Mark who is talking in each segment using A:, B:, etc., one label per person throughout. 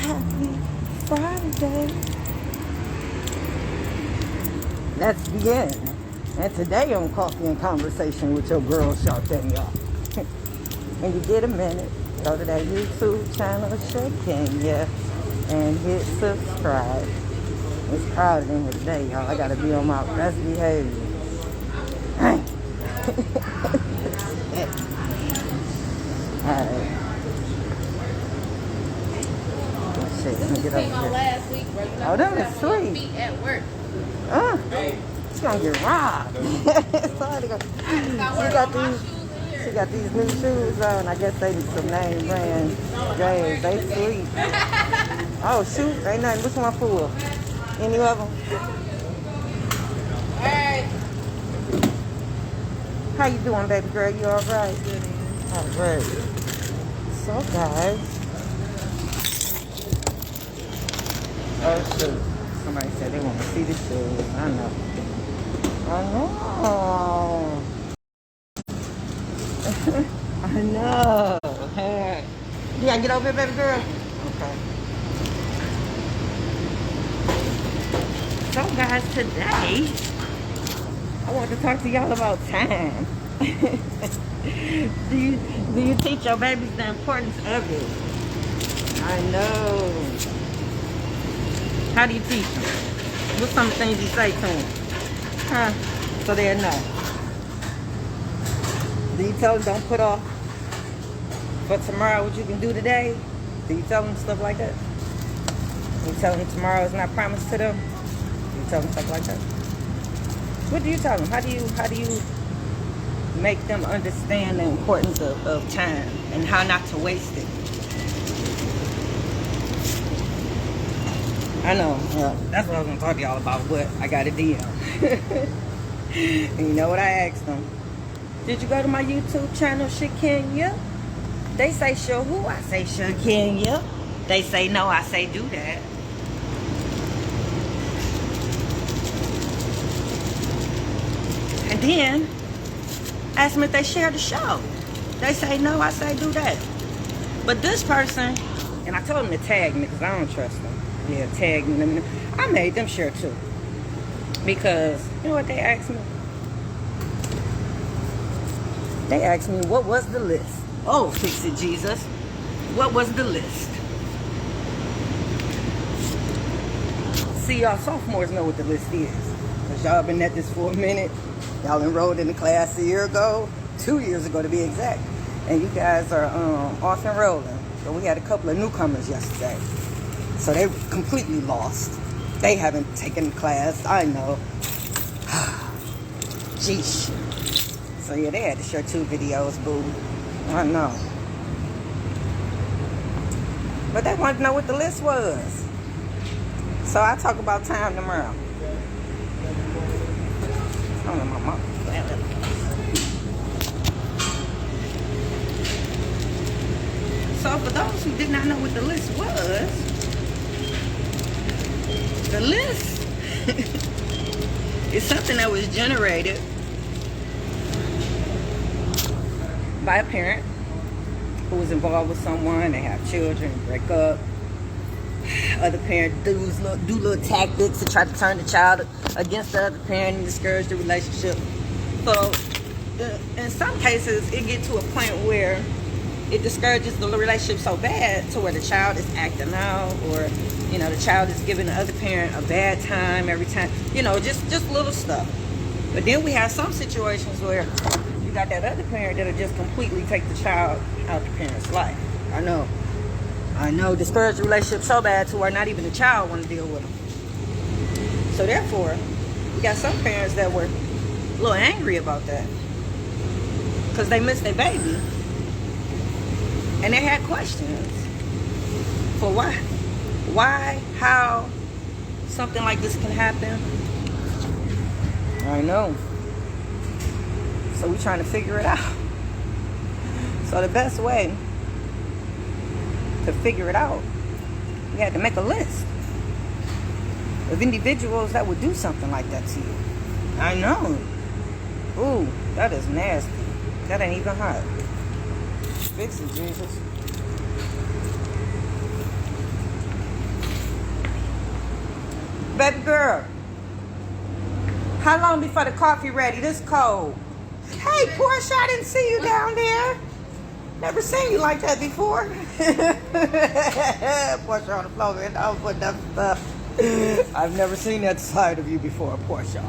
A: Happy Friday. That's the end. And today on Coffee and Conversation with your girl, Shakenya. And you get a minute, go to that YouTube channel, Shakenya, and hit subscribe. It's crowded in here today, y'all. I gotta be on my best behavior. Alright. Shit, let me get over here.
B: Last week, bro.
A: Oh, them is sweet.
B: At work.
A: She's gonna get robbed. She got these new shoes on. I guess they some name brand J's. They sweet. Oh shoot, ain't nothing. Which one full? Any of them?
B: Alright.
A: How you doing, baby girl? You all right? All right. So guys. Oh shoot. Somebody said they want to see the shoes. I know. I know. I know. Hey. You gotta get over here, baby girl? Okay. So guys, today I want to talk to y'all about time. do you teach your babies the importance of it? I know. How do you teach them? What's some of the things you say to them? Huh? So they'll know. Do you tell them don't put off for tomorrow what you can do today? Do you tell them stuff like that? Do you tell them tomorrow is not promised to them? Do you tell them stuff like that? What do you tell them? How do you make them understand the importance of time and how not to waste it? I know. That's what I was going to talk to y'all about, but I got a DM. And you know what I asked them? Did you go to my YouTube channel, Shakenya? They say, sure who? I say, Shakenya. They say, no. I say, do that. And then, ask them if they share the show. They say, no. I say, do that. But this person, and I told them to tag me because I don't trust them. Yeah, tag me. Let me know. I made them share too. Because, you know what they asked me? They asked me, what was the list? Oh, fix it, Jesus. What was the list? See, y'all sophomores know what the list is. Because y'all been at this for a minute. Y'all enrolled in the class a year ago. 2 years ago to be exact. And you guys are off and rolling. So we had a couple of newcomers yesterday. So they were completely lost. They haven't taken class. I know. Jeesh. So yeah, they had to share 2 videos, boo. I know. But they wanted to know what the list was. So I talk about time tomorrow. I don't know, my mom. So for those who did not know what the list was, the list is something that was generated by a parent who was involved with someone. They have children, break up. Other parent do little tactics to try to turn the child against the other parent and discourage the relationship. So in some cases, it gets to a point where it discourages the relationship so bad to where the child is acting out, or you know, the child is giving the other parent a bad time every time. You know, just little stuff. But then we have some situations where you got that other parent that'll just completely take the child out the parent's life. I know, discourage the relationship so bad to where not even the child want to deal with them. So therefore, we got some parents that were a little angry about that because they missed their baby. And they had questions for why, how something like this can happen. I know. So we're trying to figure it out. So the best way to figure it out, we had to make a list of individuals that would do something like that to you. I know. Ooh, that is nasty. That ain't even hot. Fix it, Jesus. Baby girl, how long before the coffee ready? This cold. Hey, Portia, I didn't see you down there. Never seen you like that before. Portia on the floor, and I was putting up stuff. I've never seen that side of you before, Portia.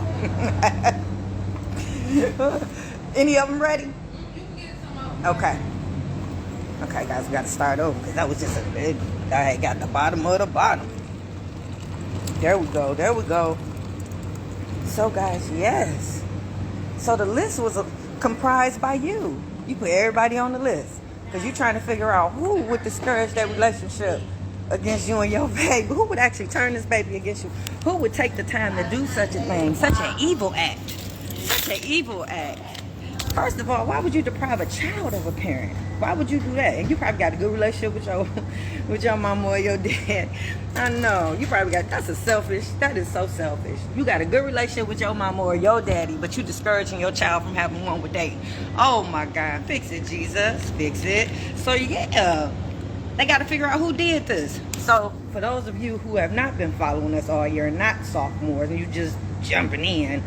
A: Any of them ready? Okay. Okay, guys, we got to start over because that was just I got the bottom of the bottom. There we go. There we go. So, guys, yes. So the list was comprised by you. You put everybody on the list because you're trying to figure out who would discourage that relationship against you and your baby. Who would actually turn this baby against you? Who would take the time to do such a thing? Such an evil act. Such an evil act. First of all, why would you deprive a child of a parent? Why would you do that? And you probably got a good relationship with your mama or your dad. I know. You probably got, that is so selfish. You got a good relationship with your mama or your daddy, but you discouraging your child from having one with they. Oh my God. Fix it, Jesus. Fix it. So yeah, they got to figure out who did this. So for those of you who have not been following us all year, not sophomores, and you just jumping in,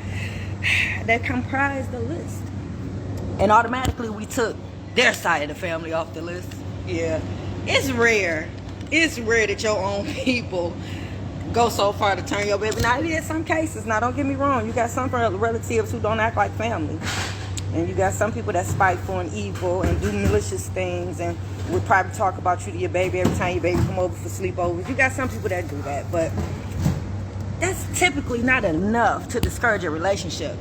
A: that comprise the list. And automatically we took their side of the family off the list. Yeah. It's rare. It's rare that your own people go so far to turn your baby. Now, it is some cases. Now, don't get me wrong. You got some relatives who don't act like family. And you got some people that's spiteful and evil and do malicious things and would probably talk about you to your baby every time your baby come over for sleepovers. You got some people that do that. But that's typically not enough to discourage a relationship.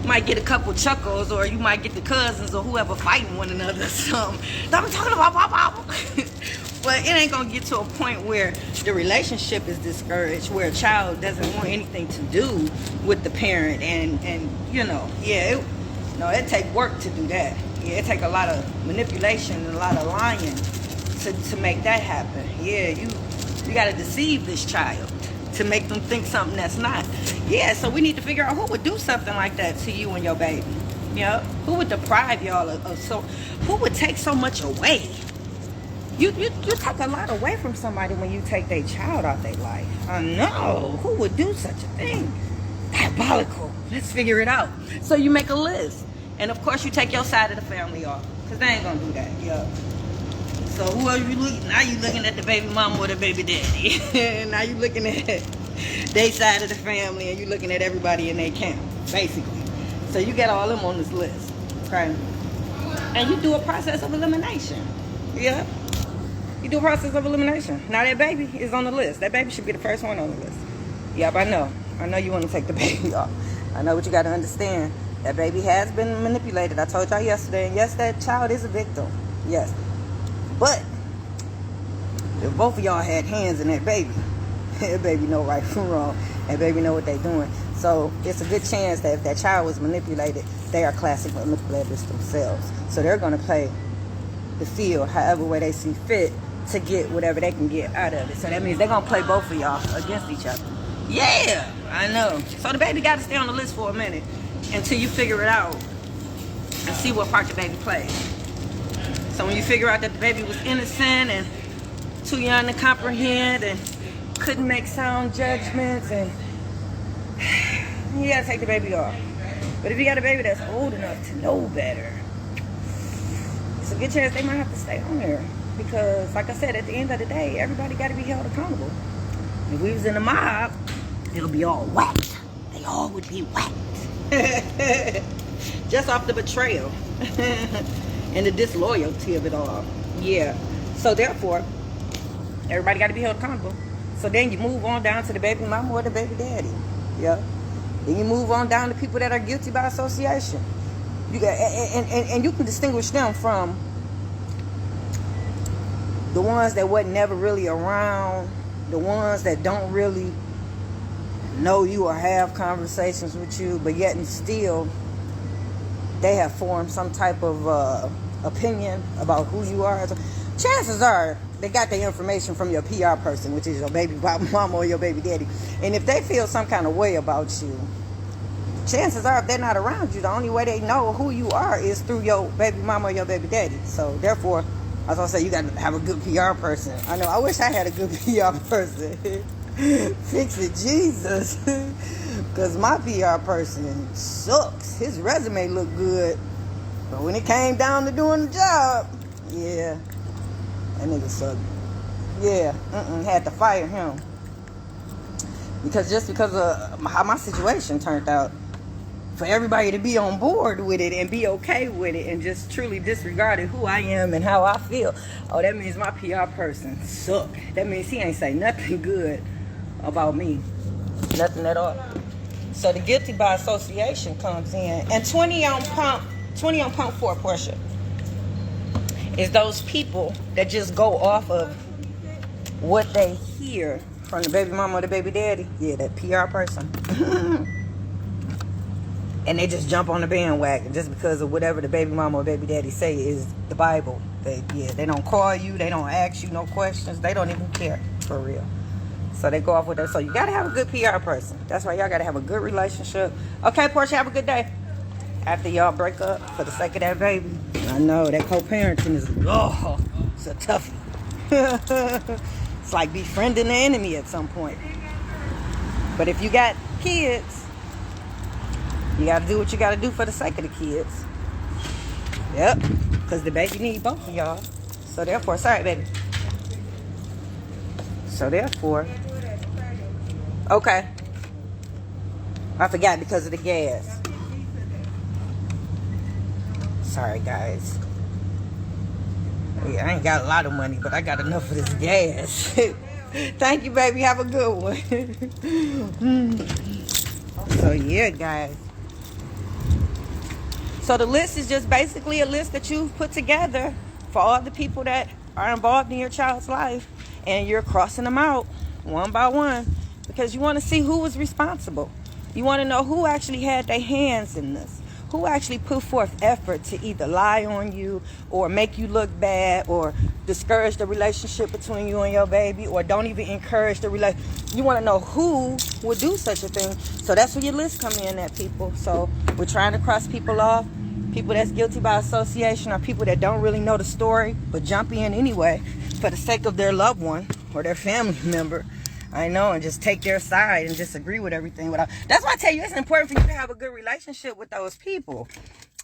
A: You might get a couple chuckles, or you might get the cousins or whoever fighting one another or something. I'm talking about Papa. But it ain't gonna get to a point where the relationship is discouraged, where a child doesn't want anything to do with the parent, and you know, yeah, it take work to do that. Yeah, it take a lot of manipulation and a lot of lying to make that happen. Yeah, you gotta deceive this child to make them think something that's not. Yeah, so we need to figure out who would do something like that to you and your baby. You know, who would deprive y'all of so, who would take so much away? You take a lot away from somebody when you take their child out their life. I know. Who would do such a thing? Diabolical. Let's figure it out. So you make a list. And of course you take your side of the family off. Because they ain't gonna do that. Yeah. So who are you looking? Now you looking at the baby mama or the baby daddy. Now you looking at their side of the family, and you looking at everybody in their camp, basically. So you get all them on this list, okay? And you do a process of elimination. Yeah. You do a process of elimination. Now that baby is on the list. That baby should be the first one on the list. Yep, I know. I know you want to take the baby off. I know what you got to understand. That baby has been manipulated. I told y'all yesterday. And yes, that child is a victim. Yes. But if both of y'all had hands in that baby know right from wrong. That baby know what they're doing. So it's a good chance that if that child was manipulated, they are classic manipulators themselves. So they're going to play the field however way they see fit to get whatever they can get out of it. So that means they're going to play both of y'all against each other. Yeah, I know. So the baby got to stay on the list for a minute until you figure it out and see what part the baby plays. So when you figure out that the baby was innocent and too young to comprehend and couldn't make sound judgments, and you gotta take the baby off. But if you got a baby that's old enough to know better, it's a good chance they might have to stay on there. Because like I said, at the end of the day, everybody gotta be held accountable. If we was in a mob, it'll be all whacked. They all would be whacked. Just off the betrayal. And the disloyalty of it all. Yeah. So therefore, everybody got to be held accountable. So then you move on down to the baby mama or the baby daddy. Yeah. Then you move on down to people that are guilty by association. You got and you can distinguish them from the ones that wasn't never really around, the ones that don't really know you or have conversations with you, but yet and still they have formed some type of opinion about who you are. Chances are they got their information from your PR person, which is your baby mama or your baby daddy. And if they feel some kind of way about you, chances are if they're not around you, the only way they know who you are is through your baby mama or your baby daddy. So therefore, I was gonna say, you got to have a good PR person. I know. I wish I had a good PR person. Fix it, Jesus. Because my PR person sucks. His resume looked good. But when it came down to doing the job, yeah, that nigga sucked. Yeah, had to fire him. Because of how my situation turned out. For everybody to be on board with it and be okay with it and just truly disregarded who I am and how I feel. Oh, that means my PR person suck. That means he ain't say nothing good about me. Nothing at all. So the guilty by association comes in. And 20 on pump 4, Portia, is those people that just go off of what they hear from the baby mama or the baby daddy. Yeah, that PR person. And they just jump on the bandwagon just because of whatever the baby mama or baby daddy say is the Bible. They don't call you. They don't ask you no questions. They don't even care, for real. So they go off with that. So you got to have a good PR person. That's why y'all got to have a good relationship. Okay, Portia, have a good day. After y'all break up for the sake of that baby. I know, that co-parenting is, it's a toughie. It's like befriending the enemy at some point. But if you got kids, you got to do what you got to do for the sake of the kids. Yep. Because the baby need both of y'all. So therefore, sorry, baby. So therefore, okay. I forgot because of the gas. Sorry, guys. Yeah, I ain't got a lot of money, but I got enough for this gas. Thank you, baby. Have a good one. So yeah, guys. So the list is just basically a list that you've put together for all the people that are involved in your child's life. And you're crossing them out one by one because you want to see who was responsible. You want to know who actually had their hands in this. Who actually put forth effort to either lie on you or make you look bad or discourage the relationship between you and your baby or don't even encourage the relationship. You want to know who would do such a thing. So that's where your list come in at, people. So we're trying to cross people off. People that's guilty by association are people that don't really know the story but jump in anyway for the sake of their loved one or their family member. I know, and just take their side and just agree with everything. That's why I tell you, it's important for you to have a good relationship with those people.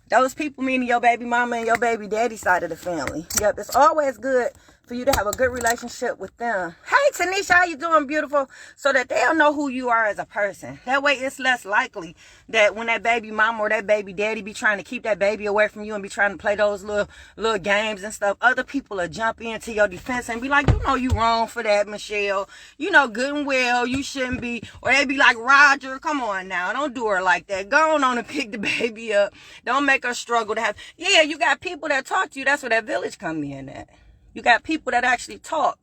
A: Those people meaning your baby mama and your baby daddy side of the family. Yep, it's always good for you to have a good relationship with them. Hey, Tanisha, how you doing, beautiful? So that they'll know who you are as a person. That way it's less likely that when that baby mama or that baby daddy be trying to keep that baby away from you and be trying to play those little games and stuff, other people will jump into your defense and be like, you know you wrong for that, Michelle. You know good and well you shouldn't be. Or they be like, Roger, come on now. Don't do her like that. Go on and pick the baby up. Don't make her struggle to have. Yeah, you got people that talk to you. That's where that village come in at. You got people that actually talk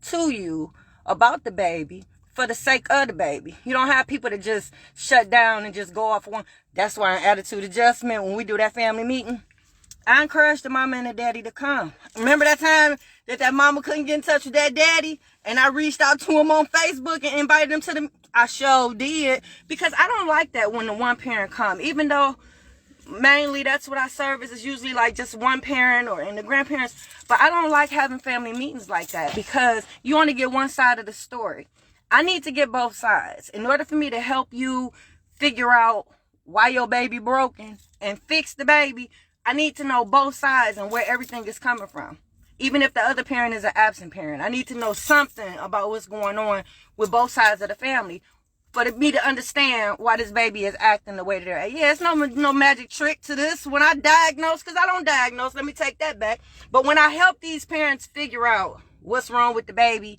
A: to you about the baby for the sake of the baby. You don't have people that just shut down and just go off one. That's why in attitude adjustment, when we do that family meeting, I encourage the mama and the daddy to come. Remember that time that mama couldn't get in touch with that daddy? And I reached out to him on Facebook and invited him to the... I sure did. Because I don't like that when the one parent come. Even though mainly that's what I service is usually like just one parent or and the grandparents. But I don't like having family meetings like that because you only get one side of the story. I need to get both sides. In order for me to help you figure out why your baby broken and fix the baby, I need to know both sides and where everything is coming from. Even if the other parent is an absent parent, I need to know something about what's going on with both sides of the family for me to understand why this baby is acting the way that they're at. Yeah, it's no magic trick to this. When I diagnose, because I don't diagnose, let me take that back. But when I help these parents figure out what's wrong with the baby,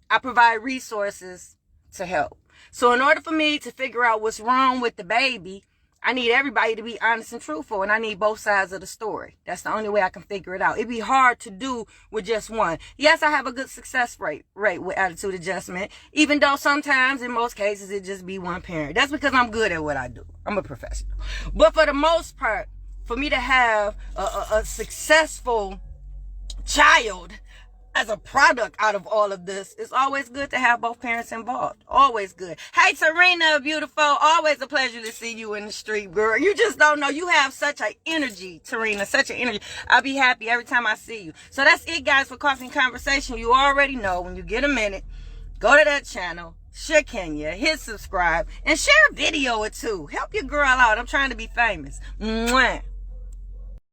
A: I provide resources to help. So in order for me to figure out what's wrong with the baby, I need everybody to be honest and truthful, and I need both sides of the story. That's the only way I can figure it out. It'd be hard to do with just one. Yes, I have a good success rate with attitude adjustment, even though sometimes, in most cases, it just be one parent. That's because I'm good at what I do. I'm a professional. But for the most part, for me to have a successful child as a product out of all of this, it's always good to have both parents involved. Always good. Hey, Serena, beautiful. Always a pleasure to see you in the street, girl. You just don't know. You have such an energy, Serena. Such an energy. I'll be happy every time I see you. So that's it, guys, for Coffee and Conversation. You already know when you get a minute, Go to that channel, Shakenya, hit subscribe, and share a video or two. Help your girl out. I'm trying to be famous. Mwah.